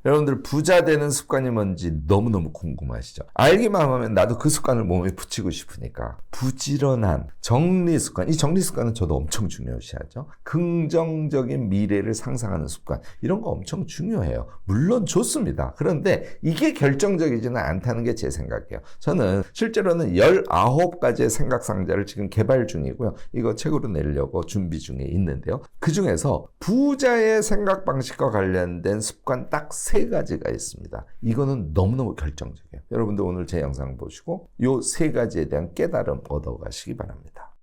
여러분들 부자 되는 습관이 뭔지 너무너무 궁금하시죠? 알기만 하면 나도 그 습관을 몸에 붙이고 싶으니까 부지런한 정리 습관, 이 정리 습관은 저도 엄청 중요시하죠. 긍정적인 미래를 상상하는 습관, 이런 거 엄청 중요해요. 물론 좋습니다. 그런데 이게 결정적이지는 않다는 게 제 생각이에요. 저는 실제로는 19가지의 생각 상자를 지금 개발 중이고요. 이거 책으로 내려고 준비 중에 있는데요. 그 중에서 부자의 생각 방식과 관련된 습관 딱 3가지가 있습니다. 이거는 너무너무 결정적이에요. 여러분들 오늘 제 영상 보시고 이 3가지에 대한 깨달음 얻어가시기 바랍니다.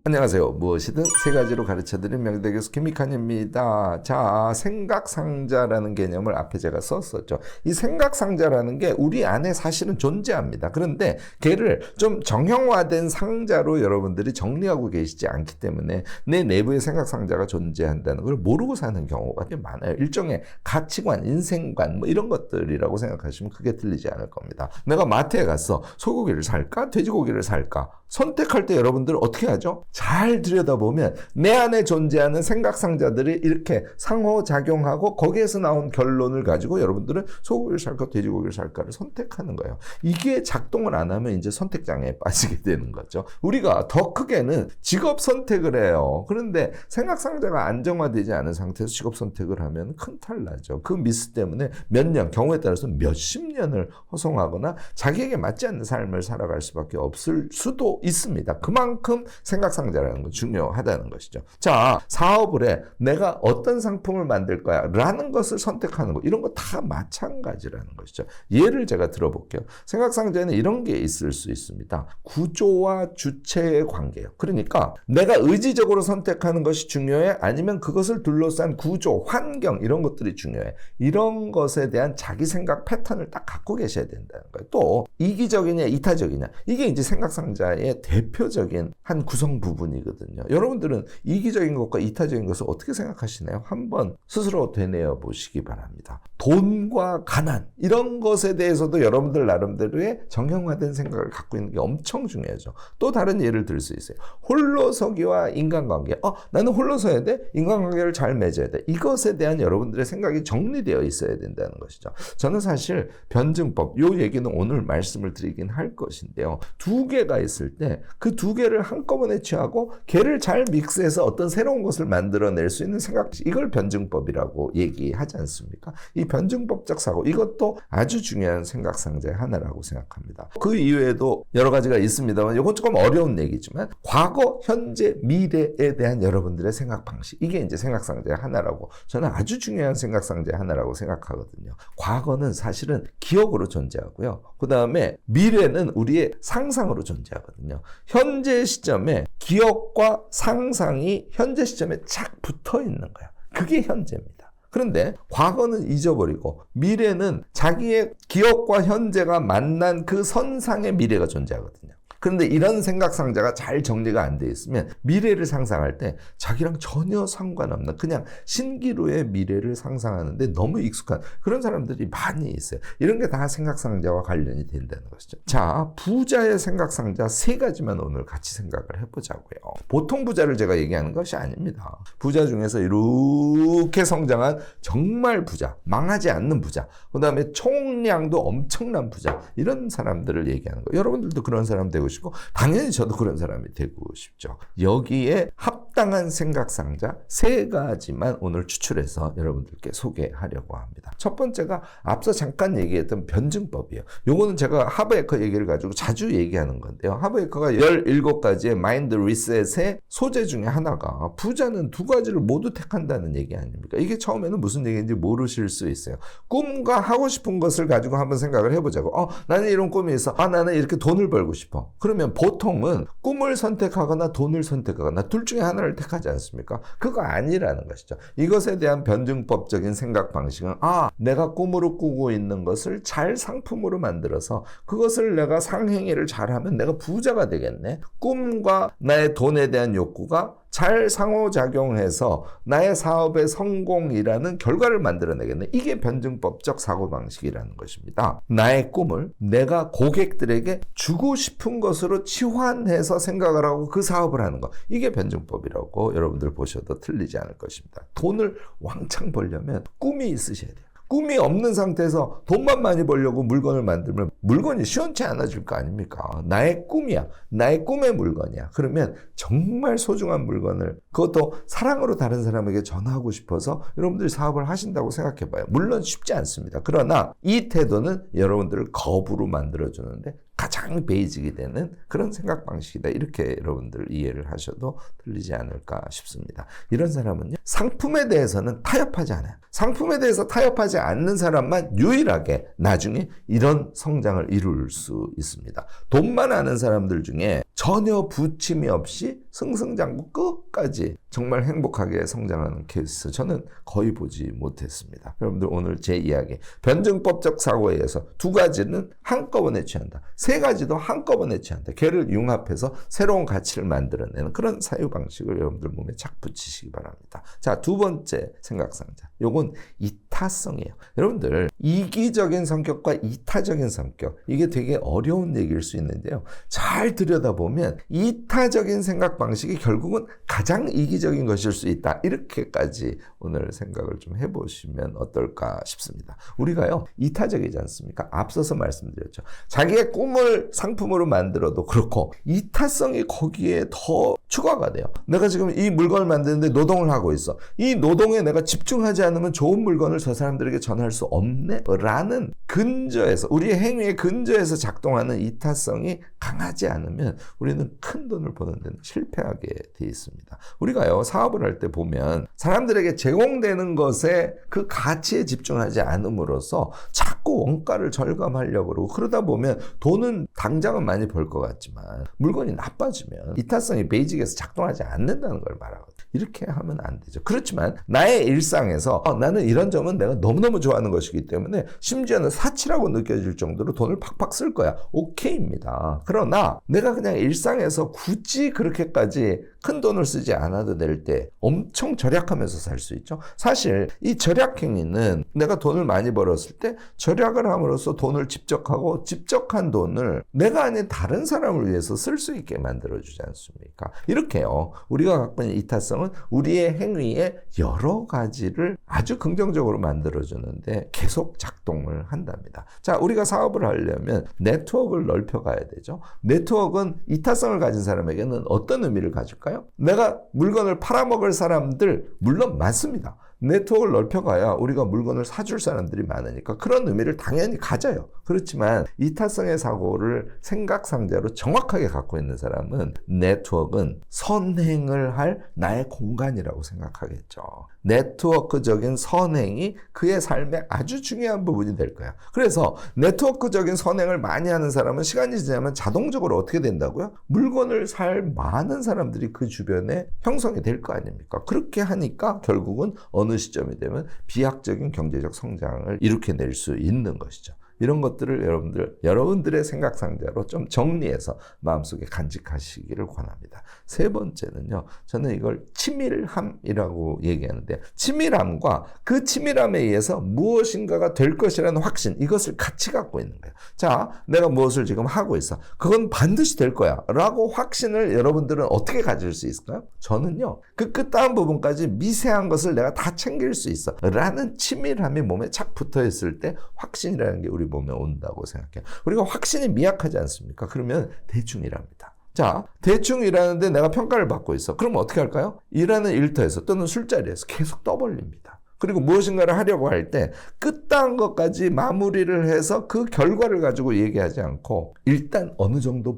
안녕하세요. 무엇이든 3가지로 가르쳐드린 명대 교수 김익환입니다. 자, 생각상자라는 개념을 앞에 제가 썼었죠. 이 생각상자라는 게 우리 안에 사실은 존재합니다. 그런데 걔를 좀 정형화된 상자로 여러분들이 정리하고 계시지 않기 때문에 내 내부에 생각상자가 존재한다는 걸 모르고 사는 경우가 꽤 많아요. 일종의 가치관, 인생관 뭐 이런 것들이라고 생각하시면 크게 틀리지 않을 겁니다. 내가 마트에 가서 소고기를 살까? 돼지고기를 살까? 선택할 때 여러분들 어떻게 하죠? 잘 들여다보면 내 안에 존재하는 생각상자들이 이렇게 상호작용하고 거기에서 나온 결론을 가지고 여러분들은 소고기를 살까 돼지고기를 살까를 선택하는 거예요. 이게 작동을 안 하면 이제 선택장애에 빠지게 되는 거죠. 우리가 더 크게는 직업 선택을 해요. 그런데 생각상자가 안정화되지 않은 상태에서 직업 선택을 하면 큰 탈 나죠. 그 미스 때문에 몇 년, 경우에 따라서 몇십 년을 허송하거나 자기에게 맞지 않는 삶을 살아갈 수밖에 없을 수도 있습니다. 그만큼 생각상자라는 건 중요하다는 것이죠. 자, 사업을 해. 내가 어떤 상품을 만들 거야 라는 것을 선택하는 거, 이런 거 다 마찬가지라는 것이죠. 예를 제가 들어볼게요. 생각상자에는 이런 게 있을 수 있습니다. 구조와 주체의 관계예요. 그러니까 내가 의지적으로 선택하는 것이 중요해? 아니면 그것을 둘러싼 구조, 환경 이런 것들이 중요해? 이런 것에 대한 자기 생각 패턴을 딱 갖고 계셔야 된다는 거예요. 또 이기적이냐 이타적이냐, 이게 이제 생각상자의 대표적인 한 구성 부분이거든요. 여러분들은 이기적인 것과 이타적인 것을 어떻게 생각하시나요? 한번 스스로 되뇌어 보시기 바랍니다. 돈과 가난 이런 것에 대해서도 여러분들 나름대로의 정형화된 생각을 갖고 있는 게 엄청 중요하죠. 또 다른 예를 들 수 있어요. 홀로서기와 인간관계. 나는 홀로 서야 돼? 인간관계를 잘 맺어야 돼. 이것에 대한 여러분들의 생각이 정리되어 있어야 된다는 것이죠. 저는 사실 변증법, 요 얘기는 오늘 말씀을 드리긴 할 것인데요. 2개가 있을 때 그 2개를 한꺼번에 취하고 걔를 잘 믹스해서 어떤 새로운 것을 만들어낼 수 있는 생각, 이걸 변증법이라고 얘기하지 않습니까? 이 변증법적 사고, 이것도 아주 중요한 생각상자의 하나라고 생각합니다. 그 이외에도 여러 가지가 있습니다만 이건 조금 어려운 얘기지만 과거, 현재, 미래에 대한 여러분들의 생각 방식, 이게 이제 생각상자의 하나라고, 저는 아주 중요한 생각상자의 하나라고 생각하거든요. 과거는 사실은 기억으로 존재하고요. 그 다음에 미래는 우리의 상상으로 존재하거든요. 현재 시점에 기억과 상상이 현재 시점에 착 붙어 있는 거야. 그게 현재입니다. 그런데 과거는 잊어버리고 미래는 자기의 기억과 현재가 만난 그 선상의 미래가 존재하거든요. 그런데 이런 생각상자가 잘 정리가 안 돼 있으면 미래를 상상할 때 자기랑 전혀 상관없는 그냥 신기루의 미래를 상상하는데 너무 익숙한 그런 사람들이 많이 있어요. 이런 게 다 생각상자와 관련이 된다는 것이죠. 자, 부자의 생각상자 3가지만 오늘 같이 생각을 해보자고요. 보통 부자를 제가 얘기하는 것이 아닙니다. 부자 중에서 이렇게 성장한 정말 부자, 망하지 않는 부자, 그 다음에 총량도 엄청난 부자, 이런 사람들을 얘기하는 거예요. 여러분들도 그런 사람 되고 싶고 당연히 저도 그런 사람이 되고 싶죠. 여기에 합당한 생각상자 3가지만 오늘 추출해서 여러분들께 소개하려고 합니다. 첫 번째가 앞서 잠깐 얘기했던 변증법이에요. 요거는 제가 하버에커 얘기를 가지고 자주 얘기하는 건데요. 하버에커가 17가지의 마인드 리셋의 소재 중에 하나가 부자는 2가지를 모두 택한다는 얘기 아닙니까? 이게 처음에는 무슨 얘기인지 모르실 수 있어요. 꿈과 하고 싶은 것을 가지고 한번 생각을 해보자고. 나는 이런 꿈이 있어. 나는 이렇게 돈을 벌고 싶어. 그러면 보통은 꿈을 선택하거나 돈을 선택하거나 둘 중에 하나를 택하지 않습니까? 그거 아니라는 것이죠. 이것에 대한 변증법적인 생각 방식은 내가 꿈으로 꾸고 있는 것을 잘 상품으로 만들어서 그것을 내가 상행위를 잘하면 내가 부자가 되겠네. 꿈과 나의 돈에 대한 욕구가 잘 상호작용해서 나의 사업의 성공이라는 결과를 만들어내겠네. 이게 변증법적 사고방식이라는 것입니다. 나의 꿈을 내가 고객들에게 주고 싶은 것으로 치환해서 생각을 하고 그 사업을 하는 것. 이게 변증법이라고 여러분들 보셔도 틀리지 않을 것입니다. 돈을 왕창 벌려면 꿈이 있으셔야 돼요. 꿈이 없는 상태에서 돈만 많이 벌려고 물건을 만들면 물건이 시원치 않아질 거 아닙니까? 나의 꿈이야. 나의 꿈의 물건이야. 그러면 정말 소중한 물건을 그것도 사랑으로 다른 사람에게 전하고 싶어서 여러분들이 사업을 하신다고 생각해 봐요. 물론 쉽지 않습니다. 그러나 이 태도는 여러분들을 거부로 만들어주는데 가장 베이직이 되는 그런 생각 방식이다. 이렇게 여러분들 이해를 하셔도 틀리지 않을까 싶습니다. 이런 사람은요, 상품에 대해서는 타협하지 않아요. 상품에 대해서 타협하지 않는 사람만 유일하게 나중에 이런 성장을 이룰 수 있습니다. 돈만 아는 사람들 중에 전혀 부침이 없이 승승장구 끝까지 정말 행복하게 성장하는 케이스 저는 거의 보지 못했습니다. 여러분들 오늘 제 이야기 변증법적 사고에 의해서 두 가지는 한꺼번에 취한다. 세 가지도 한꺼번에 취한다. 걔를 융합해서 새로운 가치를 만들어내는 그런 사유 방식을 여러분들 몸에 착 붙이시기 바랍니다. 자, 두 번째 생각상자. 요건 이타성이에요. 여러분들 이기적인 성격과 이타적인 성격 이게 되게 어려운 얘기일 수 있는데요. 잘 들여다보면 이타적인 생각 방식이 결국은 가장 이기적인 것일 수 있다. 이렇게까지 오늘 생각을 좀 해보시면 어떨까 싶습니다. 우리가요 이타적이지 않습니까? 앞서서 말씀드렸죠. 자기의 꿈을 상품으로 만들어도 그렇고 이타성이 거기에 더 추가가 돼요. 내가 지금 이 물건을 만드는데 노동을 하고 있어. 이 노동에 내가 집중하지 않으면 좋은 물건을 저 사람들에게 전할 수 없네? 라는 근저에서 우리의 행위의 근저에서 작동하는 이타성이 강하지 않으면 우리는 큰 돈을 버는 데는 실패하게 돼 있습니다. 우리가요 사업을 할 때 보면 사람들에게 제공되는 것에 그 가치에 집중하지 않음으로써 자꾸 원가를 절감하려고 그러고 그러다 보면 돈은 당장은 많이 벌 것 같지만 물건이 나빠지면 이타성이 베이직에서 작동하지 않는다는 걸 말하거든요. 이렇게 하면 안 되죠. 그렇지만 나의 일상에서 나는 이런 점은 내가 너무너무 좋아하는 것이기 때문에 심지어는 사치라고 느껴질 정도로 돈을 팍팍 쓸 거야. 오케이입니다. 그러나 내가 그냥 일상에서 굳이 그렇게까지 큰 돈을 쓰지 않아도 될 때 엄청 절약하면서 살 수 있죠. 사실 이 절약 행위는 내가 돈을 많이 벌었을 때 절약을 함으로써 돈을 집적하고 집적한 돈을 내가 아닌 다른 사람을 위해서 쓸 수 있게 만들어주지 않습니까? 이렇게요. 우리가 갖고 있는 이타성은 우리의 행위에 여러 가지를 아주 긍정적으로 만들어주는데 계속 작동을 한답니다. 자, 우리가 사업을 하려면 네트워크를 넓혀가야 되죠. 네트워크는 이타성을 가진 사람에게는 어떤 의미를 가질까요? 내가 물건을 팔아먹을 사람들 물론 많습니다. 네트워크를 넓혀가야 우리가 물건을 사줄 사람들이 많으니까 그런 의미를 당연히 가져요. 그렇지만 이타성의 사고를 생각상자로 정확하게 갖고 있는 사람은 네트워크는 선행을 할 나의 공간이라고 생각하겠죠. 네트워크적인 선행이 그의 삶의 아주 중요한 부분이 될 거야. 그래서 네트워크적인 선행을 많이 하는 사람은 시간이 지나면 자동적으로 어떻게 된다고요? 물건을 살 많은 사람들이 그 주변에 형성이 될 거 아닙니까? 그렇게 하니까 결국은 어느 시점이 되면 비약적인 경제적 성장을 일으켜낼 수 있는 것이죠. 이런 것들을 여러분들의 생각상자로 좀 정리해서 마음속에 간직하시기를 권합니다. 세 번째는요, 저는 이걸 치밀함이라고 얘기하는데, 치밀함과 그 치밀함에 의해서 무엇인가가 될 것이라는 확신, 이것을 같이 갖고 있는 거예요. 자, 내가 무엇을 지금 하고 있어. 그건 반드시 될 거야. 라고 확신을 여러분들은 어떻게 가질 수 있을까요? 저는요, 그 끝다음 부분까지 미세한 것을 내가 다 챙길 수 있어. 라는 치밀함이 몸에 착 붙어 있을 때 확신이라는 게 우리 몸에 온다고 생각해요. 우리가 확신이 미약하지 않습니까? 그러면 대충 일합니다. 자, 대충 일하는데 내가 평가를 받고 있어. 그럼 어떻게 할까요? 일하는 일터에서 또는 술자리에서 계속 떠벌립니다. 그리고 무엇인가를 하려고 할 때 끝다한 것까지 마무리를 해서 그 결과를 가지고 얘기하지 않고 일단 어느 정도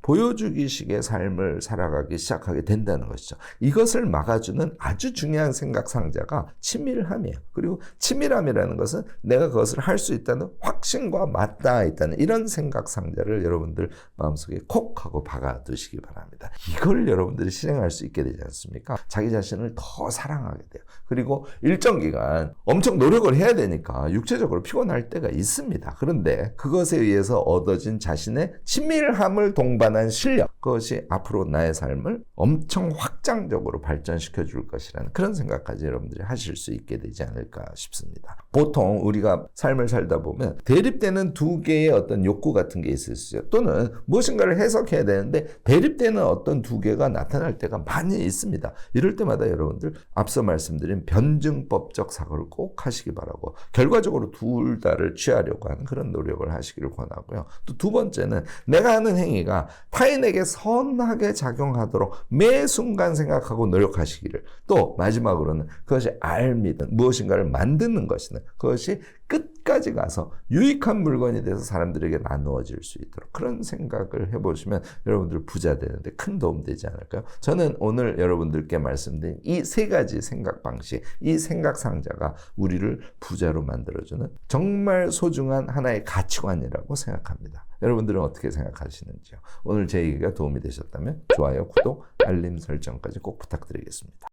보여주기식의 삶을 살아가기 시작하게 된다는 것이죠. 이것을 막아주는 아주 중요한 생각상자가 치밀함이에요. 그리고 치밀함이라는 것은 내가 그것을 할 수 있다는 확신과 맞닿아 있다는 이런 생각상자를 여러분들 마음속에 콕 하고 박아두시기 바랍니다. 이걸 여러분들이 실행할 수 있게 되지 않습니까? 자기 자신을 더 사랑하게 돼요. 그리고 일정 기간 엄청 노력을 해야 되니까 육체적으로 피곤할 때가 있습니다. 그런데 그것에 의해서 얻어진 자신의 치밀함을 동반한 만한 실력, 그것이 앞으로 나의 삶을 엄청 확장적으로 발전시켜 줄 것이라는 그런 생각까지 여러분들이 하실 수 있게 되지 않을까 싶습니다. 보통 우리가 삶을 살다 보면 대립되는 두 개의 어떤 욕구 같은 게 있을 수 있어요. 또는 무엇인가를 해석해야 되는데 대립되는 어떤 두 개가 나타날 때가 많이 있습니다. 이럴 때마다 여러분들 앞서 말씀드린 변증법적 사고를 꼭 하시기 바라고, 결과적으로 둘 다를 취하려고 하는 그런 노력을 하시기를 권하고요. 또 두 번째는 내가 하는 행위가 타인에게 선하게 작용하도록 매 순간 생각하고 노력하시기를, 또 마지막으로는 그것이 알미든 무엇인가를 만드는 것이든 그것이 끝까지 가서 유익한 물건이 돼서 사람들에게 나누어질 수 있도록 그런 생각을 해보시면 여러분들 부자 되는데 큰 도움 되지 않을까요? 저는 오늘 여러분들께 말씀드린 이 세 가지 생각 방식, 이 생각 상자가 우리를 부자로 만들어주는 정말 소중한 하나의 가치관이라고 생각합니다. 여러분들은 어떻게 생각하시는지요? 오늘 제 얘기가 도움이 되셨다면 좋아요, 구독, 알림 설정까지 꼭 부탁드리겠습니다.